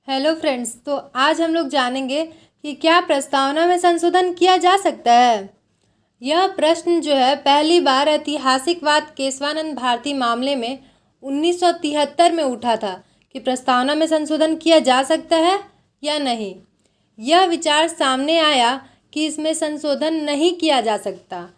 Hello friends, तो आज हम लोग जानेंगे कि क्या प्रस्तावना में संशोधन किया जा सकता है। यह प्रश्न जो है पहली बार ऐतिहासिकवाद केशवानंद भारती मामले में 1973 में उठा था कि प्रस्तावना में संशोधन किया जा सकता है या नहीं। यह विचार सामने आया कि इसमें संशोधन नहीं किया जा सकता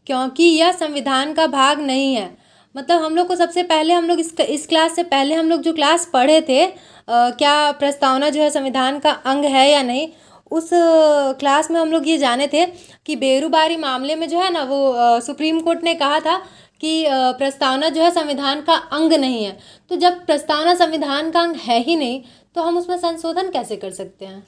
क्योंकि यह संविधान का भाग नहीं है। मतलब हम लोग को सबसे पहले हम लोग इस क्लास से पहले हम लोग जो क्लास पढ़े थे, क्या प्रस्तावना जो है संविधान का अंग है या नहीं, उस क्लास में हम लोग ये जाने थे कि बेरुबारी मामले में जो है ना वो सुप्रीम कोर्ट ने कहा था कि प्रस्तावना जो है संविधान का अंग नहीं है। तो जब प्रस्तावना संविधान का अंग है ही नहीं तो हम उसमें संशोधन कैसे कर सकते हैं।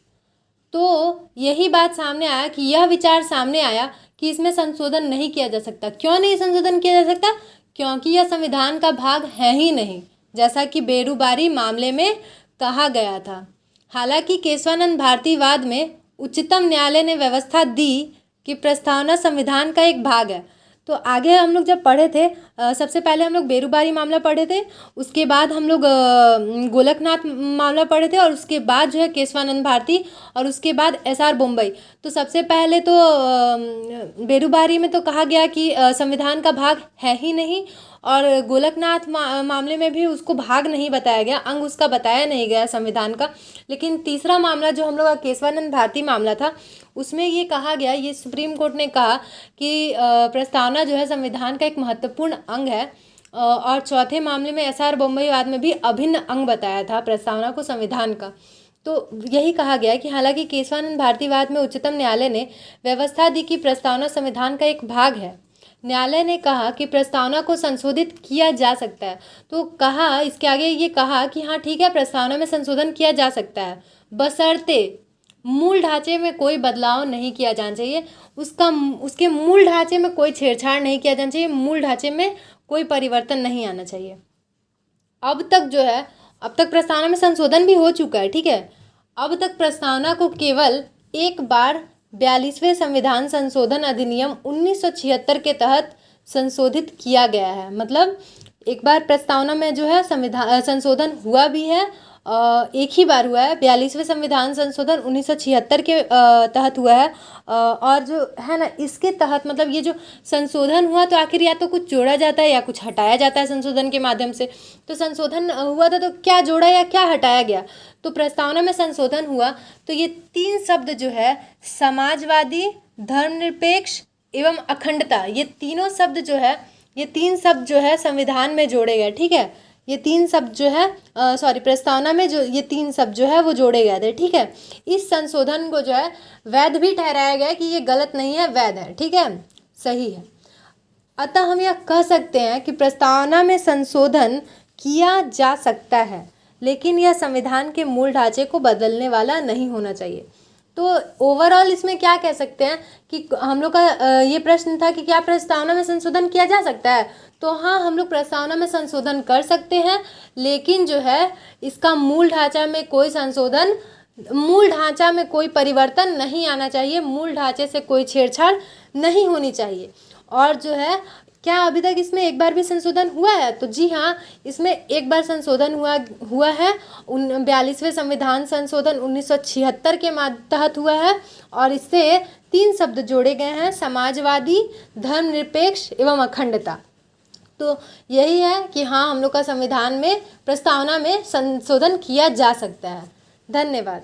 तो यही बात सामने आया कि यह विचार सामने आया कि इसमें संशोधन नहीं किया जा सकता। क्यों नहीं संशोधन किया जा सकता? क्योंकि यह संविधान का भाग है ही नहीं, जैसा कि बेरुबारी मामले में कहा गया था। हालांकि केशवानंद भारती वाद में उच्चतम न्यायालय ने व्यवस्था दी कि प्रस्तावना संविधान का एक भाग है। तो आगे हम लोग जब पढ़े थे, सबसे पहले हम लोग बेरुबारी मामला पढ़े थे, उसके बाद हम लोग गोलकनाथ मामला पढ़े थे, और उसके बाद जो है केशवानंद भारती, और उसके बाद एसआर बोम्बई। तो सबसे पहले तो बेरुबारी में तो कहा गया कि संविधान का भाग है ही नहीं, और गोलकनाथ मामले में भी उसको भाग नहीं बताया गया, अंग उसका बताया नहीं गया संविधान का। लेकिन तीसरा मामला जो हम लोग का केशवानंद भारती मामला था, उसमें ये कहा गया, ये सुप्रीम कोर्ट ने कहा कि प्रस्तावना जो है संविधान का एक महत्वपूर्ण अंग है। और चौथे मामले में एसआर बोम्बई वाद में भी अभिन्न अंग बताया था प्रस्तावना को संविधान का। तो यही कहा गया कि हालांकि केशवानंद भारती वाद में उच्चतम न्यायालय ने व्यवस्था दी कि प्रस्तावना संविधान का एक भाग है। न्यायालय ने कहा कि प्रस्तावना को संशोधित किया जा सकता है। तो कहा, इसके आगे ये कहा कि हाँ ठीक है, प्रस्तावना में संशोधन किया जा सकता है, बशर्ते मूल ढांचे में कोई बदलाव नहीं किया जाना चाहिए। उसके मूल ढांचे में कोई छेड़छाड़ नहीं किया जाना चाहिए, मूल ढांचे में कोई परिवर्तन नहीं आना चाहिए। अब तक प्रस्तावना में संशोधन भी हो चुका है, ठीक है। अब तक प्रस्तावना को केवल एक बार 42वें संविधान संशोधन अधिनियम 1976 के तहत संशोधित किया गया है। मतलब एक बार प्रस्तावना में जो है संशोधन हुआ भी है, एक ही बार हुआ है, 42वें संविधान संशोधन 1976 के तहत हुआ है। और जो है ना, इसके तहत मतलब ये जो संशोधन हुआ तो आखिर या तो कुछ जोड़ा जाता है या कुछ हटाया जाता है संशोधन के माध्यम से। तो संशोधन हुआ था तो क्या जोड़ा या क्या हटाया गया? तो प्रस्तावना में संशोधन हुआ तो ये 3 शब्द जो है, समाजवादी, धर्मनिरपेक्ष एवं अखंडता, ये 3 शब्द जो है संविधान में जोड़े गए, ठीक है। ये 3 शब्द जो है प्रस्तावना में जो ये 3 शब्द जो है वो जोड़े गए थे, ठीक है। इस संशोधन को जो है वैध भी ठहराया गया कि ये गलत नहीं है, वैध है, ठीक है, सही है। अतः हम यह कह सकते हैं कि प्रस्तावना में संशोधन किया जा सकता है, लेकिन यह संविधान के मूल ढांचे को बदलने वाला नहीं होना चाहिए। तो ओवरऑल इसमें क्या कह सकते हैं कि हम लोग का ये प्रश्न था कि क्या प्रस्तावना में संशोधन किया जा सकता है। तो हाँ, हम लोग प्रस्तावना में संशोधन कर सकते हैं, लेकिन जो है इसका मूल ढांचा में कोई परिवर्तन नहीं आना चाहिए, मूल ढांचे से कोई छेड़छाड़ नहीं होनी चाहिए। और जो है, क्या अभी तक इसमें एक बार भी संशोधन हुआ है? तो जी हाँ, इसमें एक बार संशोधन हुआ है। 42वें संविधान संशोधन 1976 के तहत हुआ है, और इससे 3 शब्द जोड़े गए हैं, समाजवादी, धर्मनिरपेक्ष एवं अखंडता। तो यही है कि हाँ, हम लोग का संविधान में प्रस्तावना में संशोधन किया जा सकता है। धन्यवाद।